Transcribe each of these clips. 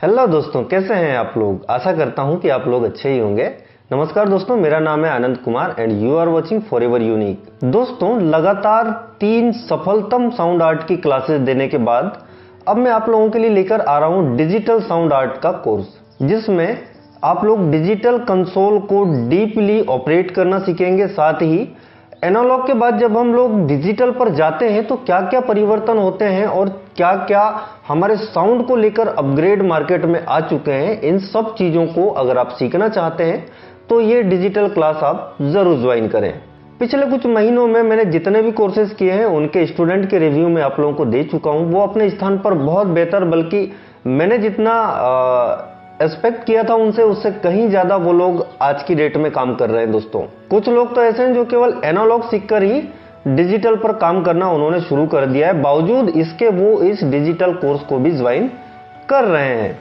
Hello दोस्तों, कैसे हैं आप लोग। आशा करता हूं कि आप लोग अच्छे ही होंगे। नमस्कार दोस्तों, मेरा नाम है Anand Kumar and you are watching forever unique. दोस्तों, लगातार 3 सफलतम साउंड आर्ट की क्लासेस देने के बाद अब मैं आप लोगों के लिए लेकर आ रहा हूं डिजिटल साउंड आर्ट का कोर्स, जिसमें आप लोग डिजिटल कंसोल को डीपली ऑपरेट करना सीखेंगे। साथ ही एनालॉग के बाद जब हम लोग डिजिटल पर जाते हैं तो क्या क्या परिवर्तन होते हैं और क्या क्या हमारे साउंड को लेकर अपग्रेड मार्केट में आ चुके हैं, इन सब चीजों को अगर आप सीखना चाहते हैं तो ये डिजिटल क्लास आप जरूर ज्वाइन करें। पिछले कुछ महीनों में मैंने जितने भी कोर्सेज किए हैं उनके स्टूडेंट के रिव्यू में आप लोगों को दे चुका हूं। वो अपने स्थान पर बहुत बेहतर, बल्कि मैंने जितना एक्सपेक्ट किया था उनसे उससे कहीं ज्यादा वो लोग आज की डेट में काम कर रहे हैं। दोस्तों, कुछ लोग तो ऐसे हैं जो केवल एनालॉग सीखकर ही डिजिटल पर काम करना उन्होंने शुरू कर दिया है, बावजूद इसके वो इस डिजिटल कोर्स को भी ज्वाइन कर रहे हैं।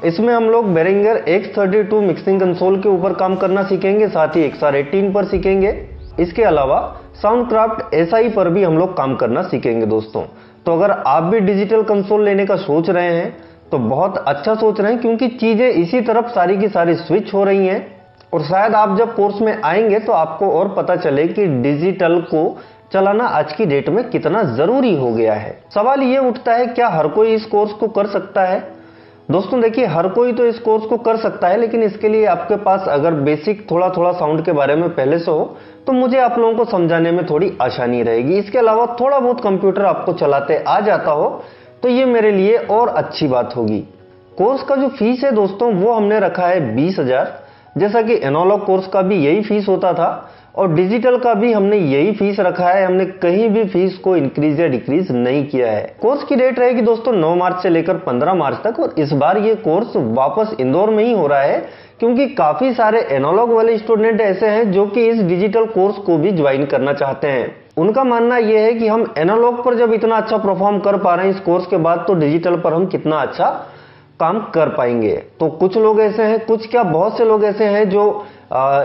इसमें हम लोग बेरिंगर X32 मिक्सिंग कंसोल के ऊपर काम करना सीखेंगे, साथ ही XR18 पर सीखेंगे। इसके अलावा साउंडक्राफ्ट SI पर भी हम लोग काम करना सीखेंगे। दोस्तों, तो अगर आप भी डिजिटल कंसोल लेने का सोच रहे हैं तो बहुत अच्छा सोच रहे हैं, क्योंकि चीजें इसी तरफ सारी की सारी स्विच हो रही हैं और शायद आप जब कोर्स में आएंगे तो आपको और पता चले कि डिजिटल को चलाना आज की डेट में कितना जरूरी हो गया है। सवाल ये उठता है, क्या हर कोई इस कोर्स को कर सकता है। दोस्तों देखिए, हर कोई तो इस कोर्स को कर सकता है, लेकिन इसके लिए आपके पास अगर बेसिक थोड़ा थोड़ा साउंड के बारे में पहले से हो तो मुझे आप लोगों को समझाने में थोड़ी आसानी रहेगी। इसके अलावा थोड़ा बहुत कंप्यूटर आपको चलाते आ जाता हो तो ये मेरे लिए और अच्छी बात होगी। कोर्स का जो फीस है दोस्तों, वो हमने रखा है 20,000, जैसा कि एनालॉग कोर्स का भी यही फीस होता था और डिजिटल का भी हमने यही फीस रखा है। हमने कहीं भी फीस को इंक्रीज या डिक्रीज नहीं किया है। कोर्स की डेट रहेगी दोस्तों 9 मार्च से लेकर 15 मार्च तक, और इस बार ये कोर्स वापस इंदौर में ही हो रहा है, क्योंकि काफी सारे एनालॉग वाले स्टूडेंट ऐसे हैं जो कि इस डिजिटल कोर्स को भी ज्वाइन करना चाहते हैं। उनका मानना यह है कि हम एनालॉग पर जब इतना अच्छा परफॉर्म कर पा रहे हैं इस कोर्स के बाद, तो डिजिटल पर हम कितना अच्छा काम कर पाएंगे। तो कुछ लोग ऐसे हैं, कुछ क्या बहुत से लोग ऐसे हैं जो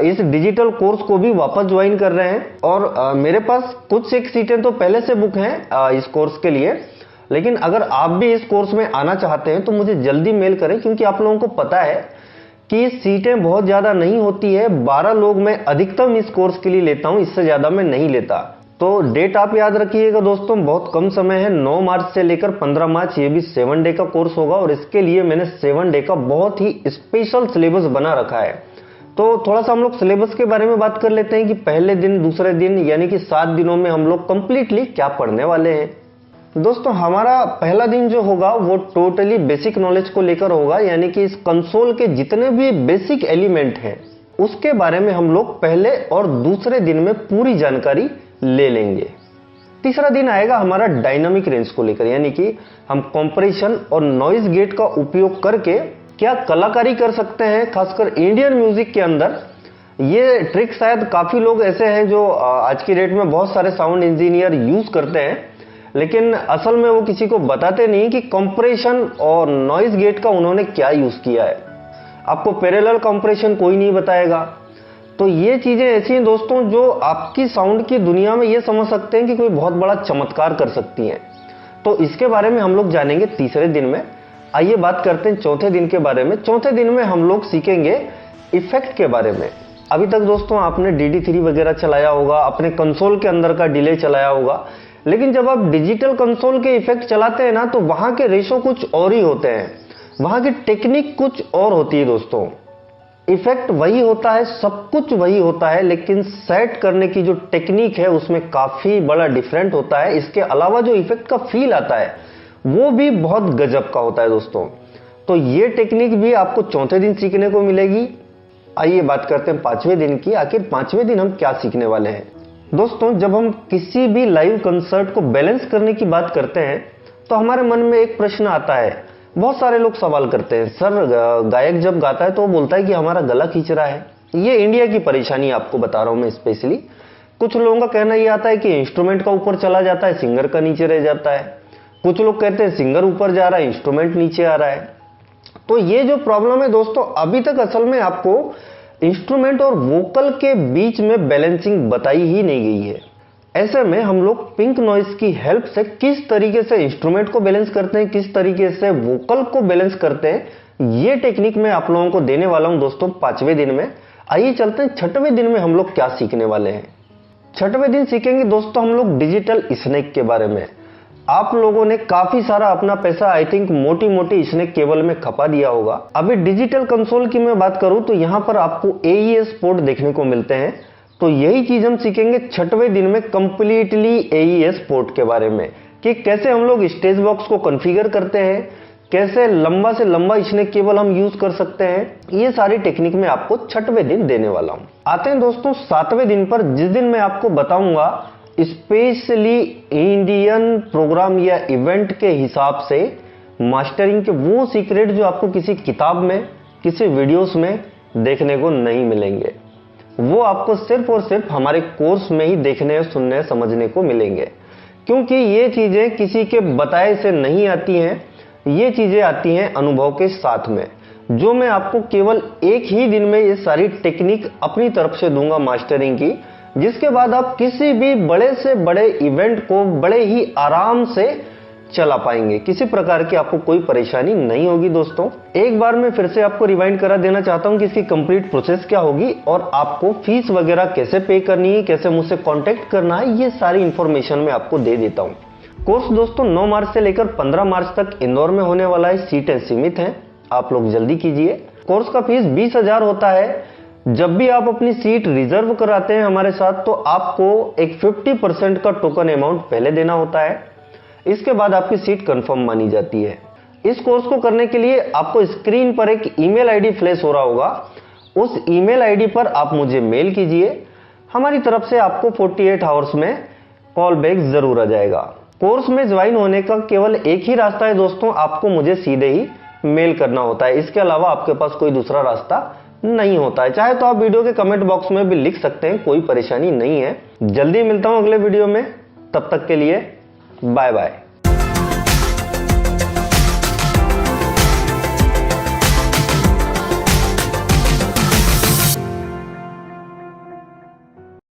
इस डिजिटल कोर्स को भी वापस ज्वाइन कर रहे हैं। और मेरे पास कुछ एक सीटें तो पहले से बुक हैं इस कोर्स के लिए, लेकिन अगर आप भी इस कोर्स में आना चाहते हैं तो मुझे जल्दी मेल करें, क्योंकि आप लोगों को पता है कि सीटें बहुत ज्यादा नहीं होती है। 12 लोग मैं अधिकतम इस कोर्स के लिए लेता हूं, इससे ज्यादा मैं नहीं लेता। तो डेट आप याद रखिएगा दोस्तों, बहुत कम समय है, 9 मार्च से लेकर 15 मार्च। ये भी 7 डे का कोर्स होगा और इसके लिए मैंने 7 डे का बहुत ही स्पेशल सिलेबस बना रखा है। तो थोड़ा सा हम लोग सिलेबस के बारे में बात कर लेते हैं कि पहले दिन, दूसरे दिन, यानी कि 7 दिनों में हम लोग कंप्लीटली क्या पढ़ने वाले हैं। दोस्तों, हमारा पहला दिन जो होगा वो टोटली बेसिक नॉलेज को लेकर होगा, यानी कि इस कंसोल के जितने भी बेसिक एलिमेंट हैं उसके बारे में हम लोग पहले और दूसरे दिन में पूरी जानकारी ले लेंगे। तीसरा दिन आएगा हमारा डायनामिक रेंज को लेकर, यानी कि हम कंप्रेशन और नॉइज गेट का उपयोग करके क्या कलाकारी कर सकते हैं, खासकर इंडियन म्यूजिक के अंदर। ये ट्रिक शायद काफी लोग ऐसे हैं जो आज की डेट में बहुत सारे साउंड इंजीनियर यूज करते हैं, लेकिन असल में वो किसी को बताते नहीं कि कंप्रेशन और नॉइज गेट का उन्होंने क्या यूज किया है। आपको पैरेलल कंप्रेशन कोई नहीं बताएगा। तो ये चीजें ऐसी हैं दोस्तों जो आपकी साउंड की दुनिया में ये समझ सकते हैं कि कोई बहुत बड़ा चमत्कार कर सकती हैं। तो इसके बारे में हम लोग जानेंगे तीसरे दिन में। आइए बात करते हैं चौथे दिन के बारे में। चौथे दिन में हम लोग सीखेंगे इफेक्ट के बारे में। अभी तक दोस्तों आपने DD3 वगैरह चलाया होगा, अपने कंसोल के अंदर का डिले चलाया होगा, लेकिन जब आप डिजिटल कंसोल के इफेक्ट चलाते हैं ना तो वहां के रेशो कुछ और ही होते हैं, वहां की टेक्निक कुछ और होती है। दोस्तों, इफेक्ट वही होता है, सब कुछ वही होता है, लेकिन सेट करने की जो टेक्निक है उसमें काफी बड़ा डिफरेंट होता है। इसके अलावा जो इफेक्ट का फील आता है वो भी बहुत गजब का होता है दोस्तों। तो ये टेक्निक भी आपको चौथे दिन सीखने को मिलेगी। आइए बात करते हैं 5वें दिन की। आखिर 5वें दिन हम क्या सीखने वाले हैं। दोस्तों, जब हम किसी भी लाइव कंसर्ट को बैलेंस करने की बात करते हैं तो हमारे मन में एक प्रश्न आता है। बहुत सारे लोग सवाल करते हैं, सर गायक जब गाता है तो वो बोलता है कि हमारा गला खींच रहा है। ये इंडिया की परेशानी आपको बता रहा हूं मैं स्पेशली। कुछ लोगों का कहना यह आता है कि इंस्ट्रूमेंट का ऊपर चला जाता है, सिंगर का नीचे रह जाता है। कुछ लोग कहते हैं सिंगर ऊपर जा रहा है, इंस्ट्रूमेंट नीचे आ रहा है। तो ये जो प्रॉब्लम है दोस्तों, अभी तक असल में आपको इंस्ट्रूमेंट और वोकल के बीच में बैलेंसिंग बताई ही नहीं गई है। ऐसे में हम लोग पिंक नॉइज की हेल्प से किस तरीके से इंस्ट्रूमेंट को बैलेंस करते हैं, किस तरीके से वोकल को बैलेंस करते हैं, ये टेक्निक मैं आप लोगों को देने वाला हूं दोस्तों 5वें दिन में। आइए चलते हैं 6वें दिन में हम लोग क्या सीखने वाले हैं। 6वें दिन सीखेंगे दोस्तों हम लोग डिजिटल स्नैक के बारे में। आप लोगों ने काफी सारा अपना पैसा आई थिंक मोटी मोटी स्नैक केबल में खपा दिया होगा। अभी डिजिटल कंसोल की मैं बात करूं तो यहां पर आपको AES पोर्ट देखने को मिलते हैं। तो यही चीज हम सीखेंगे 6वें दिन में कंप्लीटली AES पोर्ट के बारे में कि कैसे हम लोग स्टेज बॉक्स को कॉन्फ़िगर करते हैं, कैसे लंबा से लंबा स्नैक केबल हम यूज कर सकते हैं। ये सारी टेक्निक मैं आपको 6वें दिन देने वाला हूं। आते हैं दोस्तों 7वें दिन पर, जिस दिन मैं आपको बताऊंगा स्पेशली इंडियन प्रोग्राम या इवेंट के हिसाब से मास्टरिंग के वो सीक्रेट जो आपको किसी किताब में, किसी वीडियोस में देखने को नहीं मिलेंगे। वो आपको सिर्फ और सिर्फ हमारे कोर्स में ही देखने, सुनने, समझने को मिलेंगे। क्योंकि ये चीजें किसी के बताए से नहीं आती हैं, ये चीजें आती हैं अनुभव के साथ में, जो मैं आपको केवल एक ही दिन में ये सारी टेक्निक अपनी तरफ से दूंगा मास्टरिंग की, जिसके बाद आप किसी भी बड़े से बड़े इवेंट को बड़े ही आराम से चला पाएंगे। किसी प्रकार की आपको कोई परेशानी नहीं होगी। दोस्तों एक बार मैं फिर से आपको रिवाइंड करा देना चाहता हूं कि इसकी कंप्लीट प्रोसेस क्या होगी और आपको फीस वगैरह कैसे पे करनी है, कैसे मुझसे कांटेक्ट करना है, ये सारी इंफॉर्मेशन मैं आपको दे देता हूं। कोर्स दोस्तों 9 मार्च से लेकर 15 मार्च तक इंदौर में होने वाला है। सीटें सीमित हैं, आप लोग जल्दी कीजिए। कोर्स का फीस 20,000 होता है। जब भी आप अपनी सीट रिजर्व कराते हैं हमारे साथ तो आपको एक 50% का टोकन अमाउंट पहले देना होता है। इसके बाद आपकी सीट कंफर्म मानी जाती है। इस कोर्स को करने के लिए आपको स्क्रीन पर एक ईमेल आईडी फ्लैश हो रहा होगा। उस ईमेल आईडी पर आप मुझे मेल कीजिए। हमारी तरफ से आपको 48 आवर्स में कॉल बैक जरूर आ जाएगा। कोर्स में ज्वाइन होने का केवल एक ही रास्ता है दोस्तों, आपको मुझे सीधे ही मेल करना होता है। इसके अलावा आपके पास कोई दूसरा रास्ता नहीं होता है। चाहे तो आप वीडियो के कमेंट बॉक्स में भी लिख सकते हैं, कोई परेशानी नहीं है। जल्दी मिलता हूं अगले वीडियो में, तब तक के लिए बाय बाय।